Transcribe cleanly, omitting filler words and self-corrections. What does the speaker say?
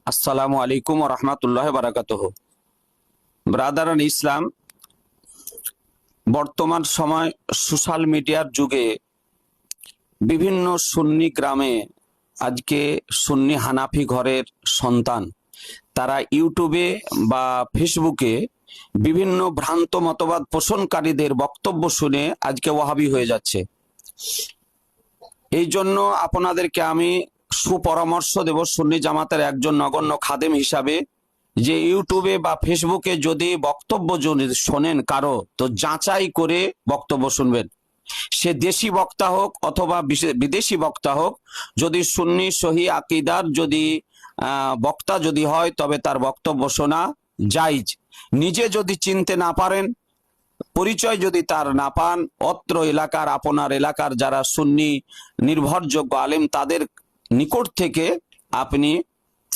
আসসালামু আলাইকুম ওয়া রাহমাতুল্লাহি ওয়া বারাকাতুহু। ব্রাদারান ইসলাম, বর্তমান সময় সোশ্যাল মিডিয়ার যুগে বিভিন্ন সুন্নি গ্রামে আজকে সুন্নি হানাফি ঘরের সন্তান তারা ইউটিউবে বা ফেসবুকে বিভিন্ন ভ্রান্ত মতবাদ পোষণকারীদের বক্তব্য শুনে আজকে ওয়াহাবি হয়ে যাচ্ছে। এই জন্য আপনাদেরকে আমি সুপরামর্শ দেব সুন্নি জামাতের একজন নগণ্য খাদেম হিসাবে, যে ইউটিউবে বা ফেসবুকে যদি বক্তব্য শোনেন কারো, তো যাচাই করে বক্তব্য শুনবেন। সে দেশি বক্তা হোক অথবা বিদেশি বক্তা হোক, যদি সুন্নি সহি আকিদার যদি বক্তা যদি হয় তবে তার বক্তব্য শোনা জায়েজ। নিজে যদি চিনতে না পারেন, পরিচয় যদি তার না পান, অত্র এলাকার আপনার এলাকার যারা সুন্নি নির্ভরযোগ্য আলেম তাদের নিকট থেকে আপনি